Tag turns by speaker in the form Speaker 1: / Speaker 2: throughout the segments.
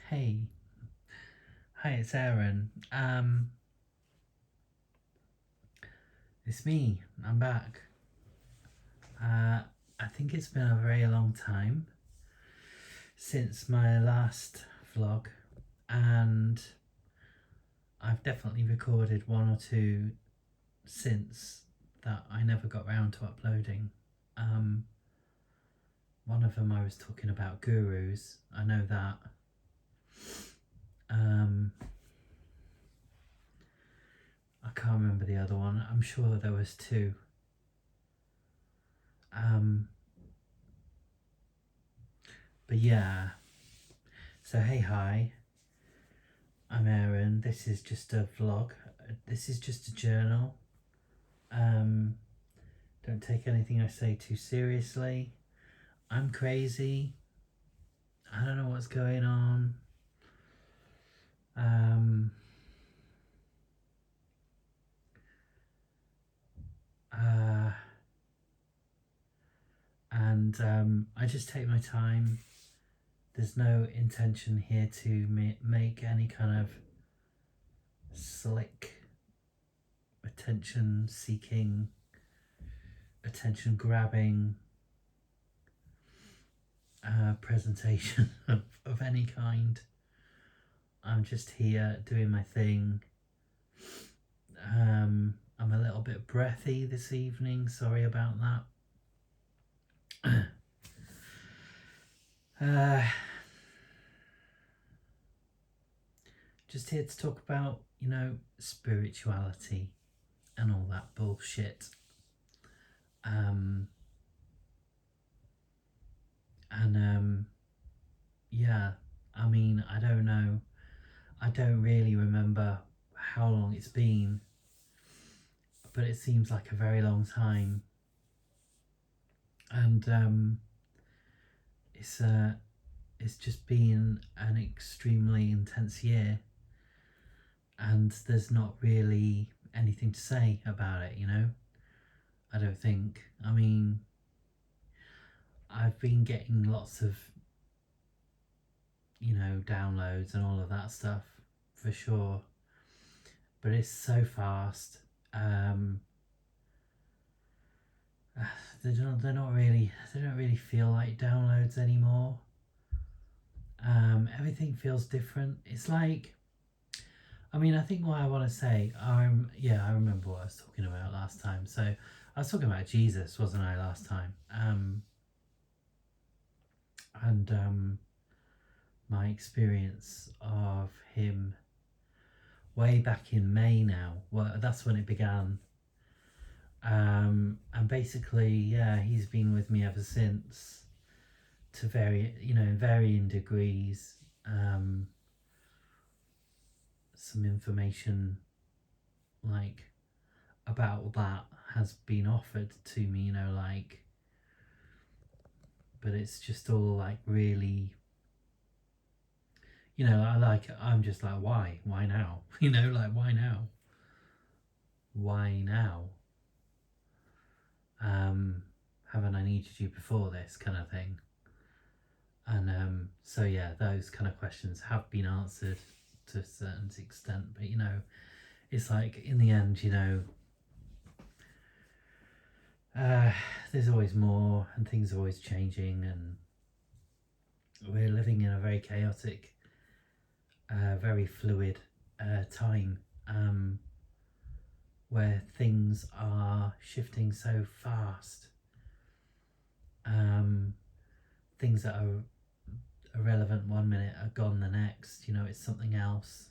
Speaker 1: Hey, hi, it's Aaron. It's me. I'm back. I think it's been a very long time since my last vlog, and I've definitely recorded one or two since that I never got round to uploading. Um, One of them I was talking about gurus. I know that. Um, I can't remember the other one. I'm sure there was two. Um, but yeah. So hey, hi. I'm Aaron. This is just a vlog. This is just a journal. Um, don't take anything I say too seriously. I'm crazy. I don't know what's going on. Um, uh, and I just take my time. There's no intention here to make any kind of slick, attention seeking, attention grabbing presentation of any kind. I'm just here doing my thing. I'm a little bit breathy this evening. Sorry about that. uh, just here to talk about, spirituality and all that bullshit. Um, and yeah, I mean, I don't know. I don't really remember how long it's been, but it seems like a very long time. And it's it's just been an extremely intense year, and there's not really anything to say about it, I don't think. I mean, I've been getting lots of, downloads and all of that stuff for sure, but it's so fast. Um, they don't really feel like downloads anymore. Everything feels different. It's like, I mean, I think what I want to say, I remember what I was talking about last time. So I was talking about Jesus, wasn't I, last time? And my experience of him way back in May now. Well, that's when it began. And basically, yeah, he's been with me ever since, to varying degrees. Some information like about that has been offered to me, but it's just all like really, I'm just like, why now? Like, why now? Why now? Haven't I needed you before this, kind of thing? And so yeah, those kind of questions have been answered to a certain extent, but it's like, in the end, there's always more, and things are always changing, and we're living in a very chaotic, very fluid time, where things are shifting so fast. Things that are irrelevant one minute are gone the next. It's something else.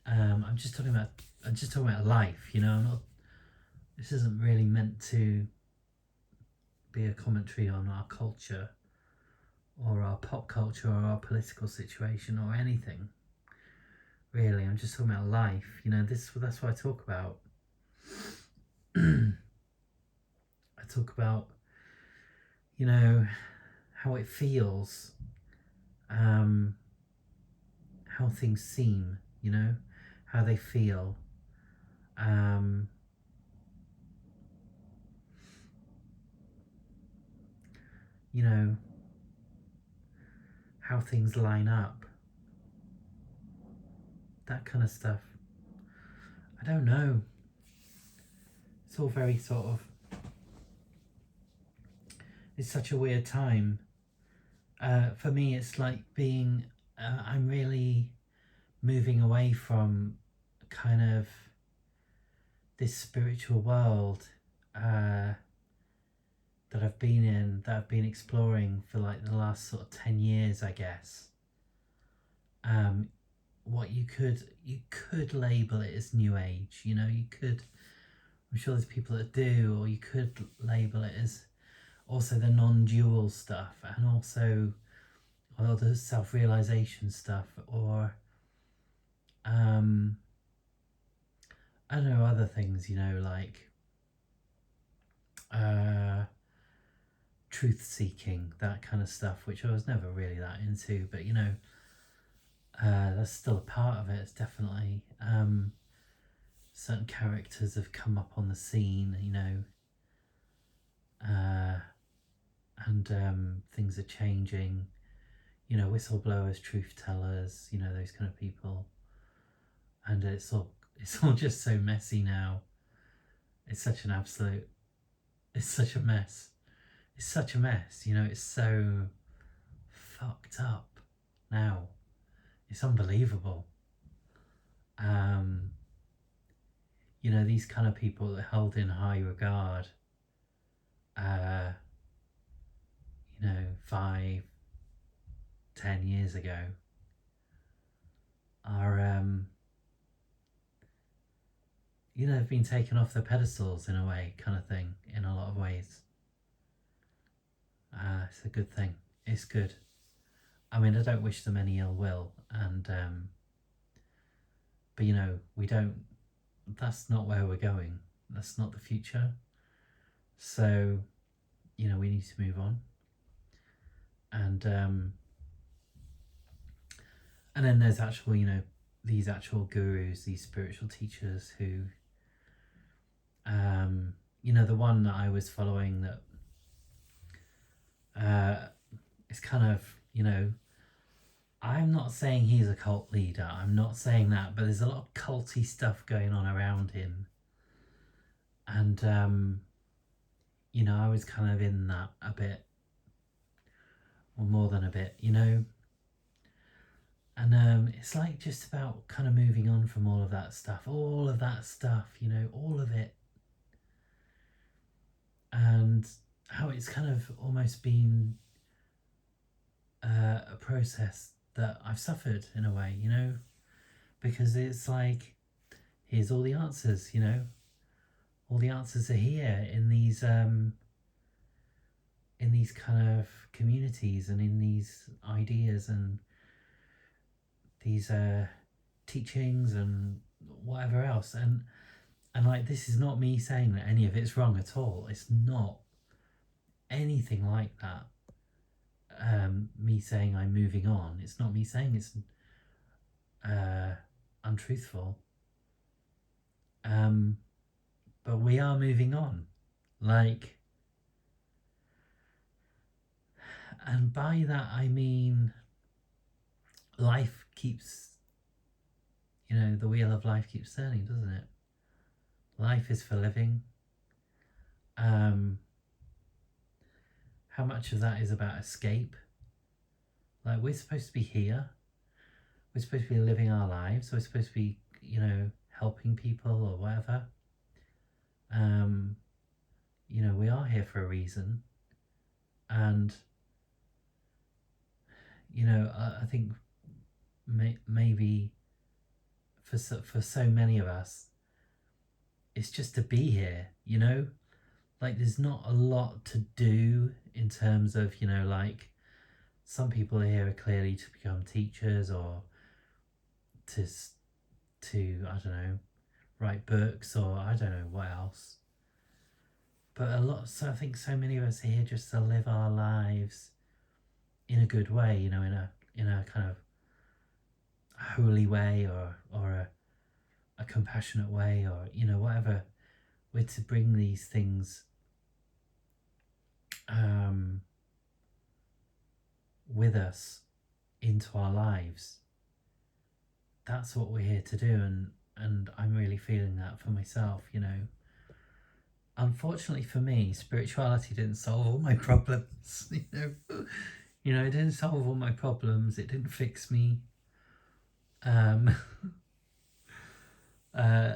Speaker 1: I'm just talking about life. I'm not. This isn't really meant to be a commentary on our culture, or our pop culture, or our political situation, or anything. Really, I'm just talking about life. That's what I talk about. I talk about, how it feels, how things seem, how they feel. Um, you know, how things line up. that kind of stuff. I don't know. It's all very sort of. It's such a weird time. For me, it's like being. I'm really moving away from kind of this spiritual world that I've been in, that I've been exploring for like the last sort of 10 years, I guess. What you could label it as new age, you know, you could, I'm sure there's people that do, or you could label it as also the non-dual stuff, and also all the self-realization stuff, or I don't know, other things, you know, like truth seeking, that kind of stuff, which I was never really that into, but you know, that's still a part of it. It's definitely certain characters have come up on the scene, you know, and things are changing, you know, whistleblowers, truth tellers, you know, those kind of people, and it's all just so messy now. It's such an absolute, it's such a mess. It's such a mess, you know, it's so fucked up now. It's unbelievable. You know, these kind of people that held in high regard, you know, 5, 10 years ago are, you know, have been taken off their pedestals in a way, kind of thing, in a lot of ways. It's a good thing. It's good. I mean, I don't wish them any ill will, and but you know, we don't. That's not where we're going. That's not the future. So, you know, we need to move on. And then there's actual, you know, these actual gurus, these spiritual teachers who, you know, the one that I was following that is kind of, you know, I'm not saying he's a cult leader. I'm not saying that, but there's a lot of culty stuff going on around him. And, you know, I was kind of in that a bit, or more than a bit, you know. And it's like just about kind of moving on from all of that stuff, you know, all of it. And how it's kind of almost been a process that I've suffered in a way, you know, because it's like, here's all the answers, you know, all the answers are here in these kind of communities and in these ideas and these teachings and whatever else. And like, this is not me saying that any of it's wrong at all. It's not anything like that. Me saying I'm moving on. It's not me saying it's untruthful. But we are moving on. Like, and by that I mean life keeps, you know, the wheel of life keeps turning, doesn't it? Life is for living. How much of that is about escape? Like, we're supposed to be here. We're supposed to be living our lives. We're supposed to be, you know, helping people or whatever. You know, we are here for a reason. And, you know, I think maybe for so many of us, it's just to be here, you know? Like, there's not a lot to do in terms of, you know, like, some people here are clearly to become teachers or to I don't know, write books or I don't know what else. But so I think so many of us are here just to live our lives in a good way, you know, in a kind of holy way or a compassionate way, or, you know, whatever. We're to bring these things with us into our lives. that's what we're here to do, and I'm really feeling that for myself, you know. Unfortunately for me, spirituality didn't solve all my problems, you know. You know, it didn't solve all my problems, it didn't fix me. Um uh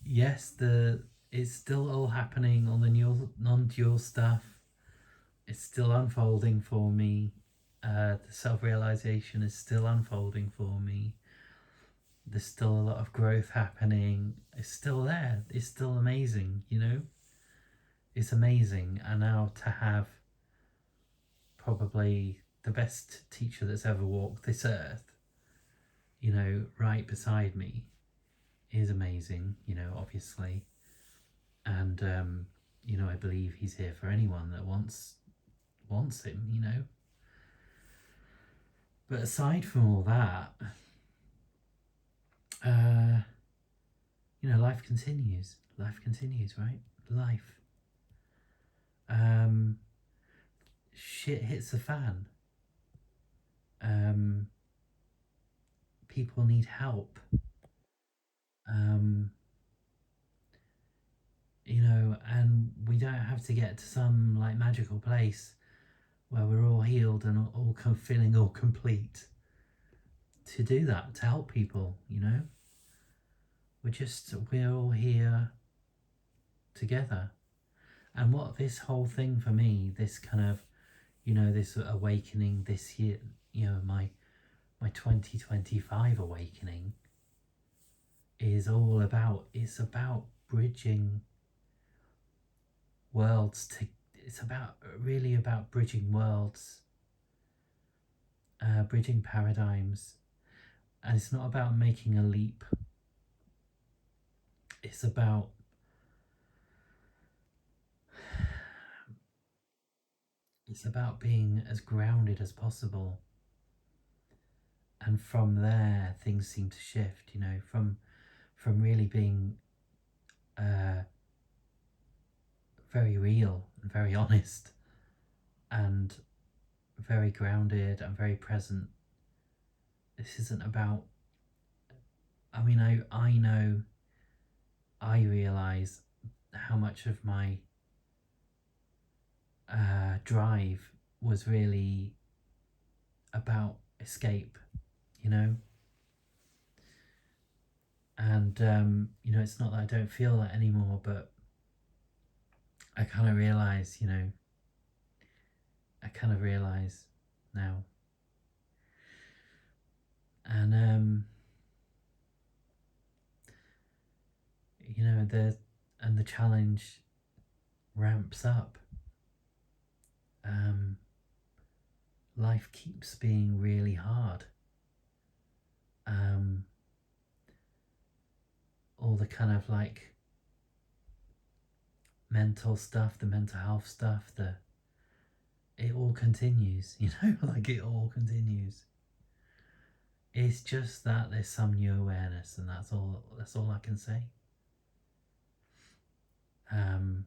Speaker 1: yes, the it's still all happening on the new non-dual stuff. It's still unfolding for me. The self-realization is still unfolding for me. There's still a lot of growth happening. It's still there. It's still amazing, you know? It's amazing. And now to have probably the best teacher that's ever walked this earth, you know, right beside me is amazing, you know, obviously. And, you know, I believe he's here for anyone that wants him, you know. But aside from all that, uh, you know, life continues. Life continues, right? Life. Um, Shit hits the fan. Um, People need help. Um, you know, and we don't have to get to some like magical place where we're all healed and all feeling all complete to do that, to help people, you know. We're all here together. And what this whole thing for me, this kind of, you know, this awakening this year, you know, my 2025 awakening is all about. It's about bridging worlds to. It's about really about bridging worlds, bridging paradigms, and it's not about making a leap. It's about being as grounded as possible, and from there things seem to shift. You know, from really being very real and very honest and very grounded and very present. This isn't about. I mean, I know. I realize how much of my drive was really about escape, you know. And you know, it's not that I don't feel that anymore, but I kind of realize, you know, I kind of realize now, and you know, the challenge ramps up. Um, Life keeps being really hard. Um, all the kind of like mental stuff, the mental health stuff, it all continues, you know, like it all continues. It's just that there's some new awareness, and that's all I can say. Um,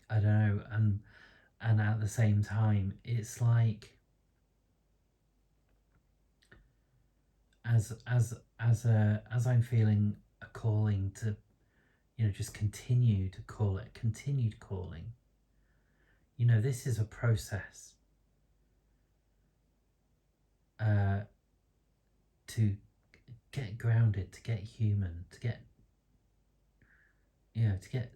Speaker 1: I don't know, and at the same time, it's like as I'm feeling a calling to, you know, just continue to call it, continued calling. You know, this is a process uh, to get grounded, to get human, to get, you know, to get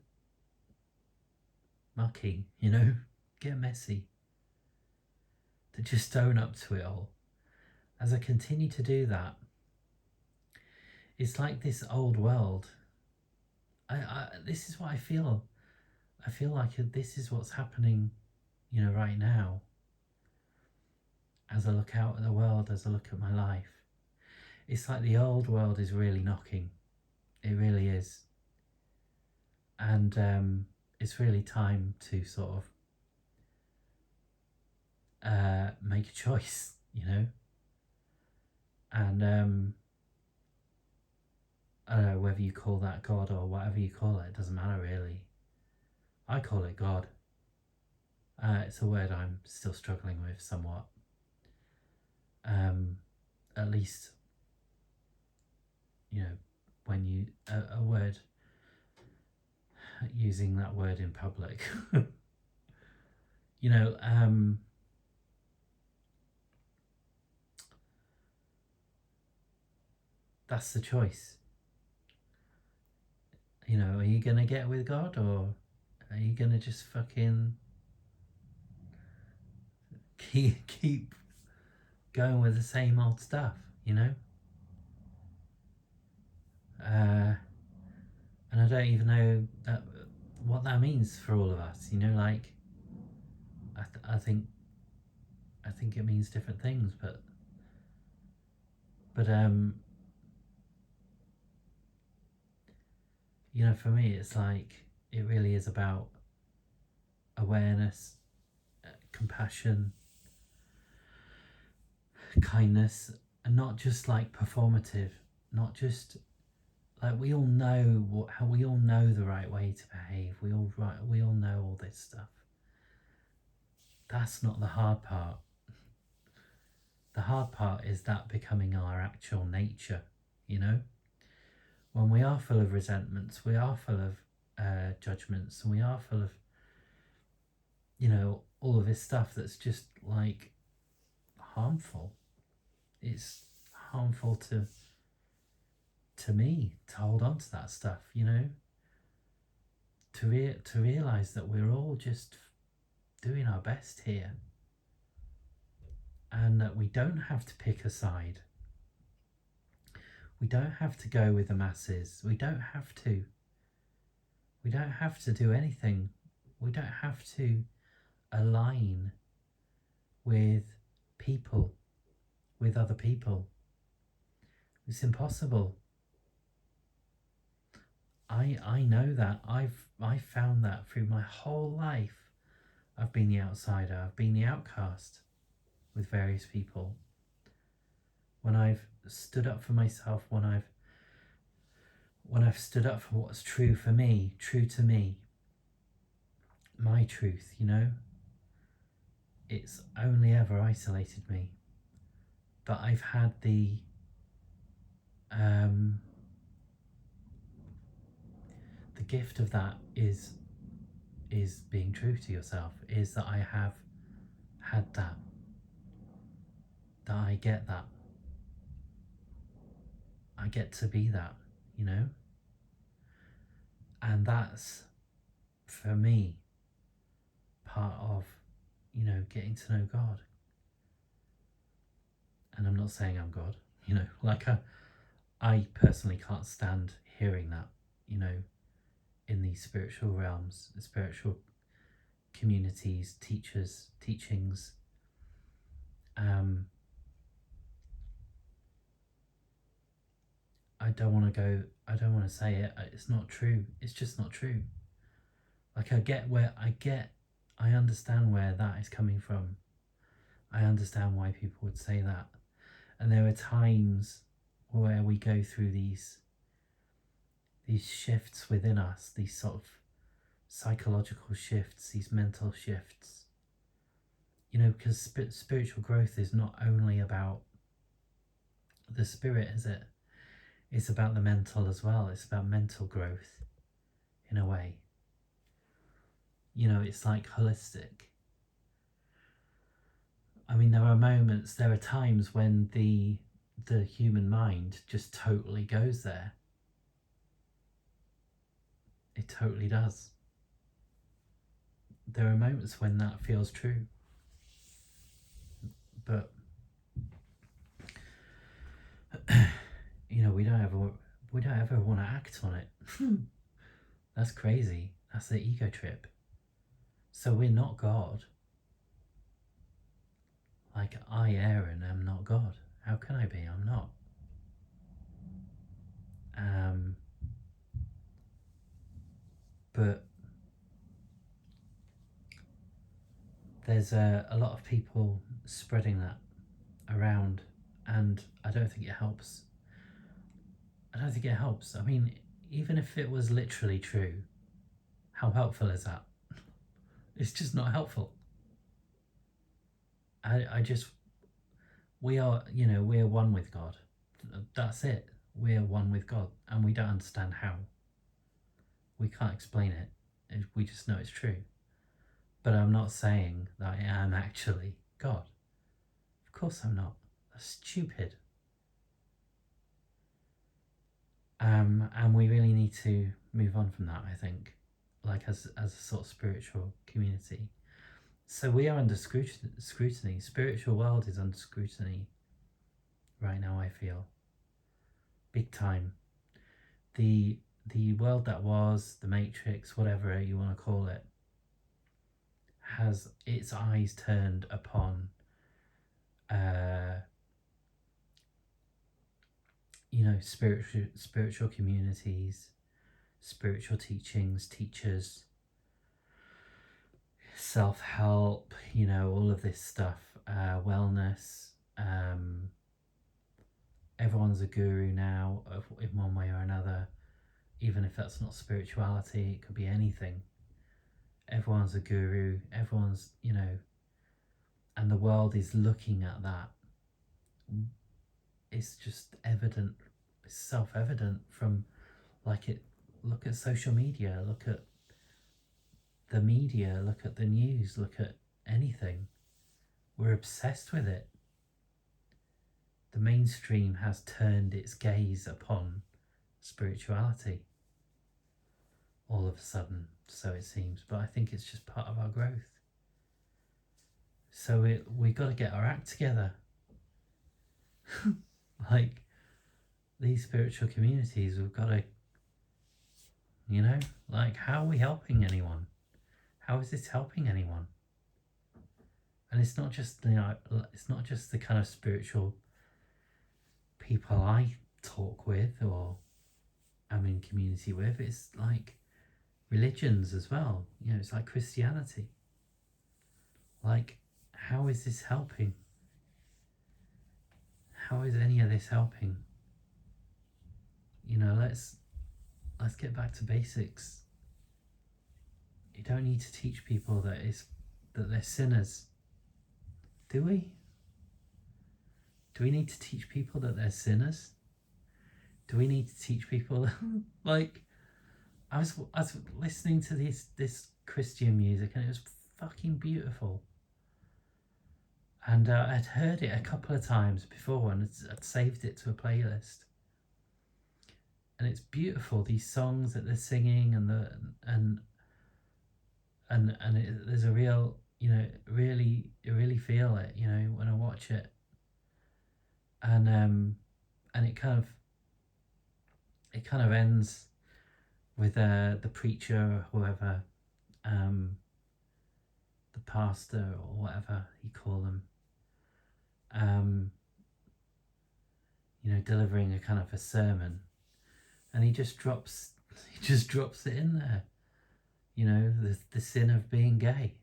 Speaker 1: mucky, you know, get messy, to just own up to it all. As I continue to do that, it's like this old world. This is what I feel. I feel like this is what's happening, you know, right now. As I look out at the world, as I look at my life, it's like the old world is really knocking. It really is, and it's really time to sort of make a choice, you know. And I don't know whether you call that God or whatever you call it. It doesn't matter really. I call it God. It's a word I'm still struggling with somewhat. At least, you know, when you a word, using that word in public. you know, that's the choice. You know, are you gonna get with God, or are you gonna just fucking keep going with the same old stuff? You know. And I don't even know what that means for all of us. You know, like I think it means different things, but you know, for me, it's like it really is about awareness, compassion, kindness, and not just like performative, not just like we all know how we all know the right way to behave. We all know all this stuff. That's not the hard part. The hard part is that becoming our actual nature, you know? When we are full of resentments, we are full of judgments, and we are full of, you know, all of this stuff that's just like harmful. It's harmful to me to hold on to that stuff, you know? To realise that we're all just doing our best here, and that we don't have to pick a side. We don't have to go with the masses. We don't have to. We don't have to do anything. We don't have to align with people, with other people. It's impossible. I know that. I found that through my whole life. I've been the outsider. I've been the outcast with various people. When I've stood up for myself, when I've stood up for what's true for me, true to me, my truth, you know, it's only ever isolated me. But I've had the gift of that is being true to yourself, is that I have had that I get that. I get to be that, you know? And that's, for me, part of, you know, getting to know God. And I'm not saying I'm God, you know, like I personally can't stand hearing that, you know, in these spiritual realms, the spiritual communities, teachers, teachings. I don't want to say it. It's not true. It's just not true. Like I understand where that is coming from. I understand why people would say that. And there are times where we go through these shifts within us, these sort of psychological shifts, these mental shifts. You know, because spiritual growth is not only about the spirit, is it? It's about the mental as well. It's about mental growth, in a way. You know, it's like holistic. I mean, there are times when the human mind just totally goes there. It totally does. There are moments when that feels true. But you know, we don't ever want to act on it. That's crazy. That's the ego trip. So we're not God. Like, I, Aaron, am not God. How can I be? I'm not. But there's a lot of people spreading that around, and I don't think it helps. I mean, even if it was literally true, how helpful is that? It's just not helpful. I just we are, you know, we're one with God. That's it. We're one with God, and we don't understand how. We can't explain it. We just know it's true. But I'm not saying that I am actually God. Of course I'm not. That's stupid. And we really need to move on from that, I think, like as a sort of spiritual community. So we are under scrutiny. Spiritual world is under scrutiny right now, I feel. Big time. The world that was, the Matrix, whatever you want to call it, has its eyes turned upon spiritual communities, spiritual teachings, teachers, self-help, all of this stuff, wellness. Everyone's a guru now in one way or another, even if that's not spirituality. It could be anything. Everyone's a guru, everyone's, and the world is looking at that. It's just evident, it's self-evident from look at social media, look at the media, look at the news, look at anything. We're obsessed with it. The mainstream has turned its gaze upon spirituality all of a sudden, so it seems, but I think it's just part of our growth. So we got to get our act together. Like these spiritual communities, we've got to, how are we helping anyone? How is this helping anyone? And it's not just it's not just the kind of spiritual people I talk with or I'm in community with. It's like religions as well. It's like Christianity. Like, how is this helping? How is any of this helping? Let's get back to basics. You don't need to teach people that they're sinners. Do we? Do we need to teach people that they're sinners? Do we need to teach people like I was listening to this Christian music and it was fucking beautiful. And I'd heard it a couple of times before and I'd saved it to a playlist. And it's beautiful, these songs that they're singing there's a real, you really feel it, when I watch it. And it kind of ends with the preacher or whoever, the pastor or whatever you call them, delivering a kind of a sermon, and he just drops it in there, the sin of being gay.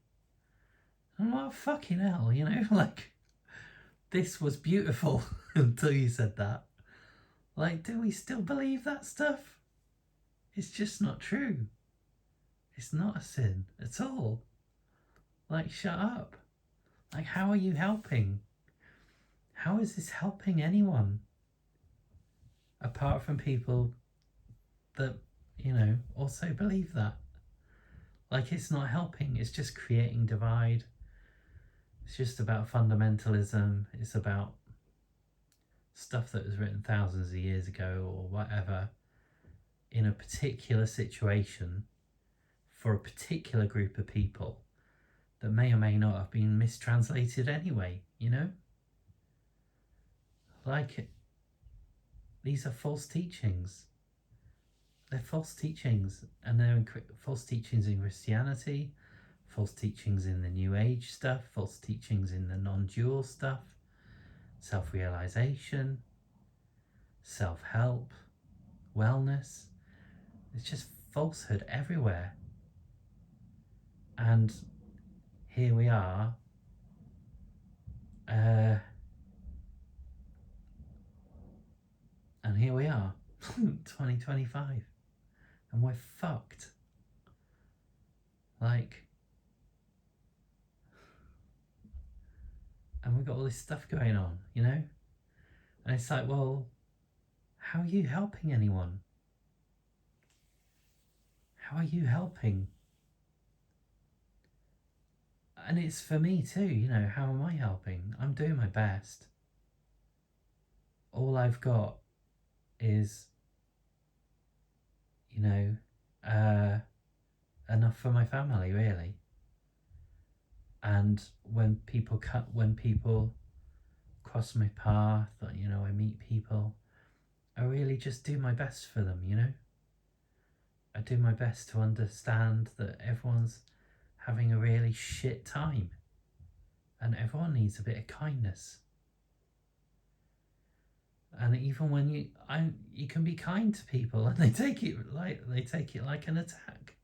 Speaker 1: I'm like, fucking hell, like, this was beautiful until you said that. Like, do we still believe that stuff? It's just not true. It's not a sin at all. Like, shut up. Like, how are you helping? How is this helping anyone? Apart from people that, also believe that. Like, it's not helping. It's just creating divide. It's just about fundamentalism. It's about stuff that was written thousands of years ago or whatever in a particular situation for a particular group of people that may or may not have been mistranslated anyway, Like, these are false teachings. They're false teachings, and they're false teachings in Christianity, false teachings in the New Age stuff, false teachings in the non-dual stuff, self-realization, self-help, wellness. It's just falsehood everywhere. And here we are, and here we are, 2025, and we're fucked. Like, and we've got all this stuff going on, you know? And it's like, well, how are you helping anyone? How are you helping? And it's for me too, you know, how am I helping? I'm doing my best. All I've got is, you know, enough for my family, really. And when people cross my path, or, you know, I meet people, I really just do my best for them, you know? I do my best to understand that everyone's having a really shit time and everyone needs a bit of kindness. And even when you can be kind to people and they take it like an attack.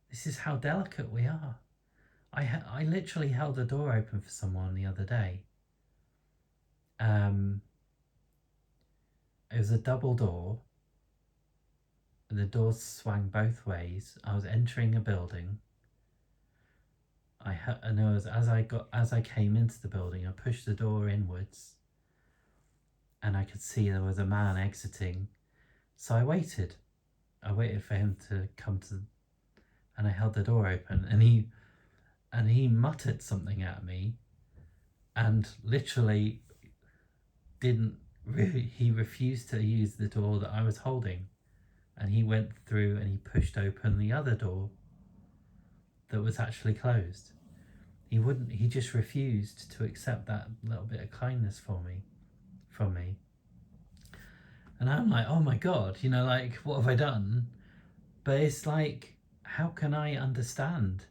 Speaker 1: This is how delicate we are. I literally held the door open for someone the other day. It was a double door. The doors swung both ways. I was entering a building. As I came into the building, I pushed the door inwards, and I could see there was a man exiting. So I waited. I waited for him to come to, and I held the door open, and he muttered something at me, and literally he refused to use the door that I was holding, and he went through and he pushed open the other door that was actually closed. He just refused to accept that little bit of kindness from me. And I'm like, oh my God, you know, like, what have I done? But it's like, how can I understand?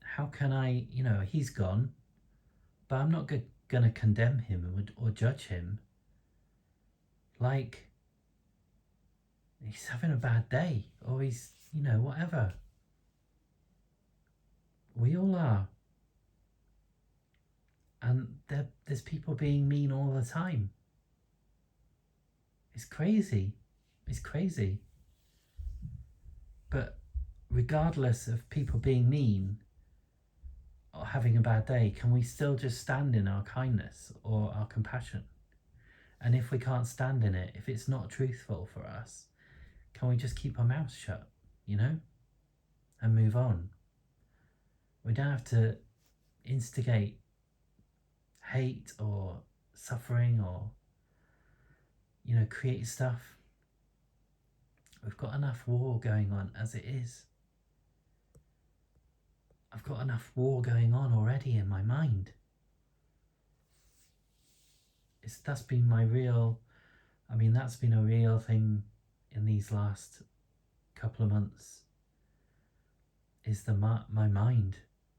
Speaker 1: How can I, you know, he's gone, but I'm not going to condemn him or judge him. Like, he's having a bad day, or he's, you know, whatever. We all are. And there's people being mean all the time. It's crazy. It's crazy. But regardless of people being mean or having a bad day, can we still just stand in our kindness or our compassion? And if we can't stand in it, if it's not truthful for us, can we just keep our mouths shut, you know, and move on? We don't have to instigate hate or suffering or, you know, create stuff. We've got enough war going on as it is. I've got enough war going on already in my mind. That's been a real thing in these last couple of months, is my mind.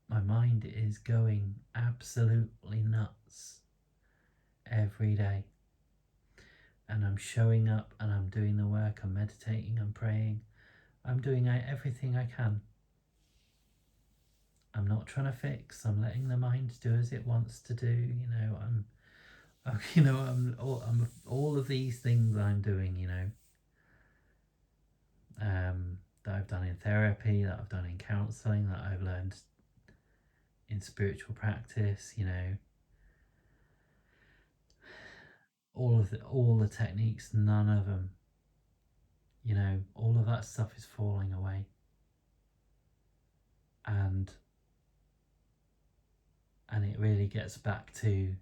Speaker 1: My mind is going absolutely nuts every day. And I'm showing up and I'm doing the work, I'm meditating, I'm praying, I'm doing everything I can. I'm not trying to fix, I'm letting the mind do as it wants to do, you know, I'm all of these things I'm doing, you know, that I've done in therapy, that I've done in counselling, that I've learned in spiritual practice, you know, all the techniques, none of them, you know, all of that stuff is falling away. And it really gets back to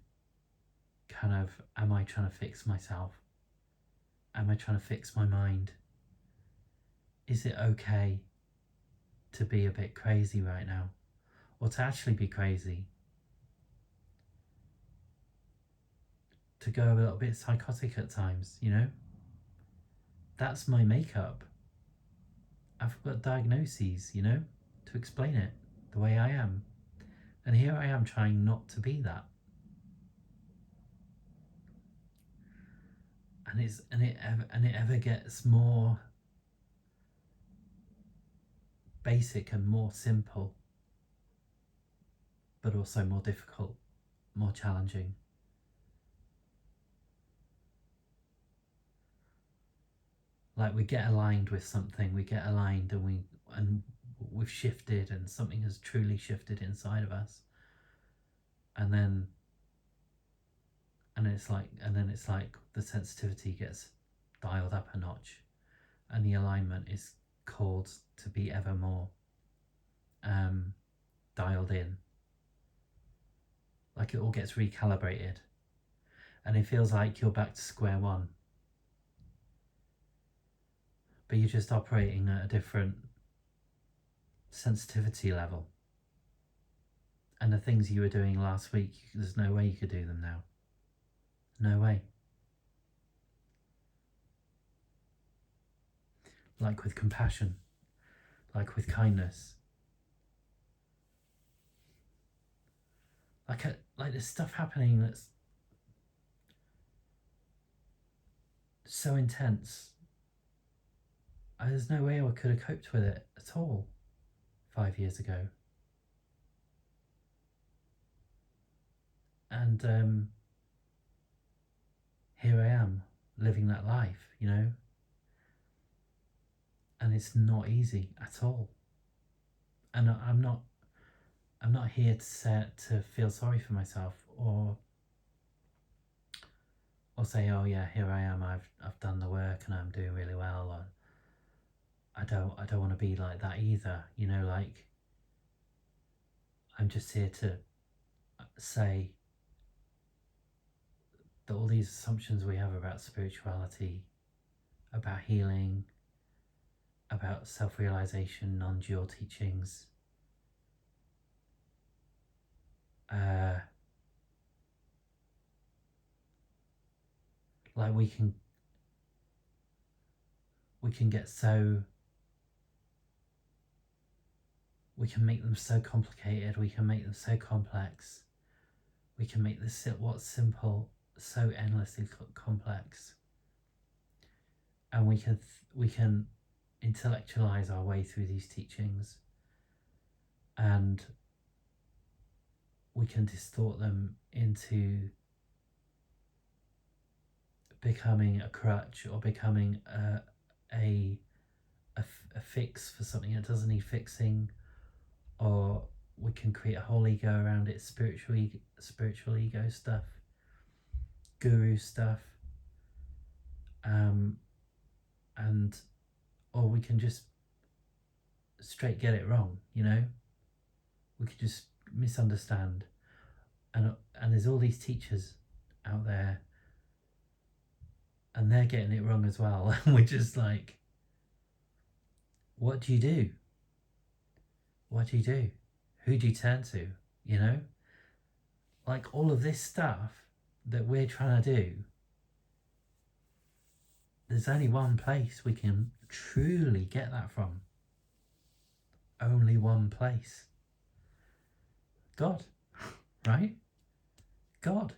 Speaker 1: kind of, am I trying to fix myself? Am I trying to fix my mind? Is it okay to be a bit crazy right now? Or to actually be crazy? To go a little bit psychotic at times, you know? That's my makeup. I've got diagnoses, you know, to explain it the way I am. And here I am trying not to be that. And it ever gets more basic and more simple, but also more difficult, more challenging. Like, we get aligned with something, and we've shifted, and something has truly shifted inside of us. and then it's like the sensitivity gets dialed up a notch, and the alignment is called to be ever more dialed in. Like it all gets recalibrated, and it feels like you're back to square one, but you're just operating at a different sensitivity level. And the things you were doing last week, there's no way you could do them now. No way. Like with compassion, like with kindness, like there's stuff happening that's so intense. There's no way I could have coped with it at all 5 years ago. And here I am living that life, you know, and it's not easy at all. And I'm not here to feel sorry for myself or say, oh yeah, here I am, I've done the work and I'm doing really well. Or I don't want to be like that either, you know. Like, I'm just here to say that all these assumptions we have about spirituality, about healing, about self-realization, non-dual teachings, like we can get so, we can make them so complicated, we can make them so complex, we can make what's simple so endlessly complex, and we can intellectualize our way through these teachings, and we can distort them into becoming a crutch or becoming a fix for something that doesn't need fixing, or we can create a whole ego around it, spiritual ego stuff, guru stuff, and or we can just straight get it wrong, you know. We could just misunderstand, and there's all these teachers out there and they're getting it wrong as well. And we're just like, what do you do? What do you do? Who do you turn to? You know? Like all of this stuff that we're trying to do, there's only one place we can truly get that from. Only one place. God. Right? God.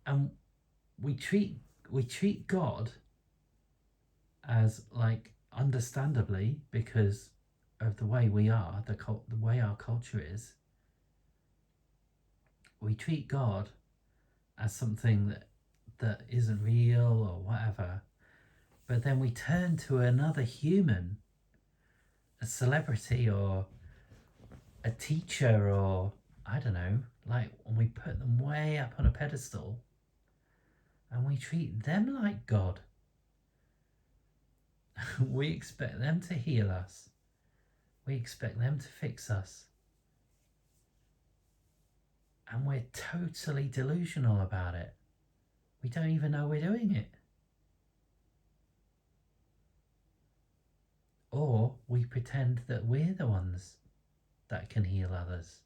Speaker 1: And we treat God as, like, understandably, because of the way we are, the way our culture is, we treat God as something that isn't real or whatever. But then we turn to another human, a celebrity or a teacher, or I don't know, like, when we put them way up on a pedestal and we treat them like God. We expect them to heal us. We expect them to fix us. And we're totally delusional about it. We don't even know we're doing it. Or we pretend that we're the ones that can heal others.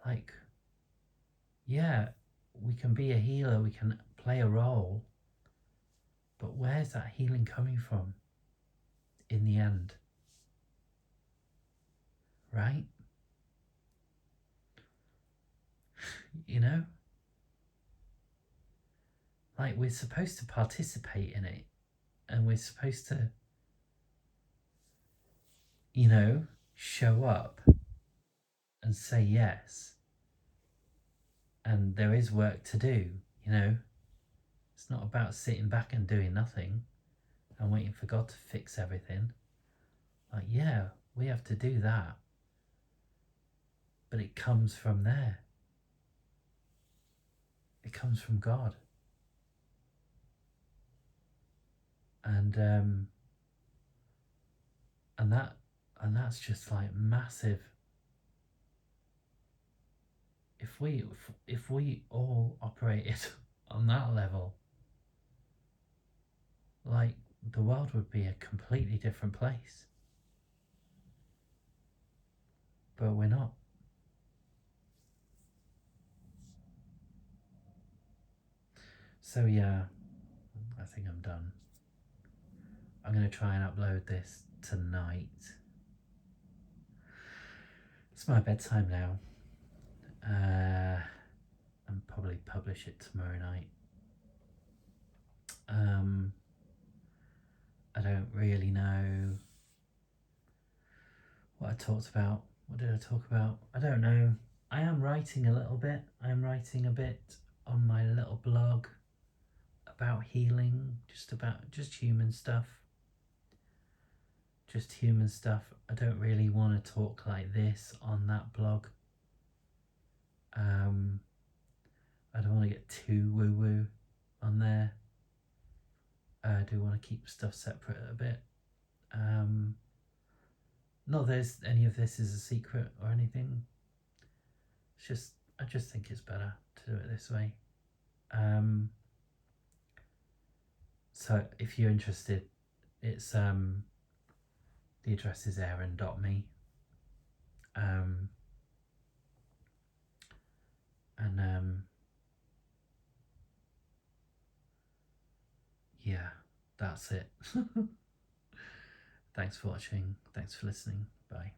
Speaker 1: Like, yeah, we can be a healer, we can play a role, but where's that healing coming from in the end? Right? You know? Like, we're supposed to participate in it, and we're supposed to, you know, show up and say yes. And there is work to do, you know? It's not about sitting back and doing nothing and waiting for God to fix everything. Like, yeah, we have to do that. but it comes from there. It comes from God. And and that and that's just like massive. If we all operated on that level, like, the world would be a completely different place. But we're not. So yeah, I think I'm done. I'm going to try and upload this tonight. It's my bedtime now. And probably publish it tomorrow night. I don't really know what I talked about. What did I talk about? I don't know. I am writing a little bit. I'm writing a bit on my little blog about healing, just human stuff. Just human stuff. I don't really want to talk like this on that blog. I don't want to get too woo-woo on there. I do want to keep stuff separate a bit. Not that any of this is a secret or anything. I just think it's better to do it this way. So if you're interested, it's the address is aaron.me. Yeah, that's it. Thanks for watching. Thanks for listening. Bye.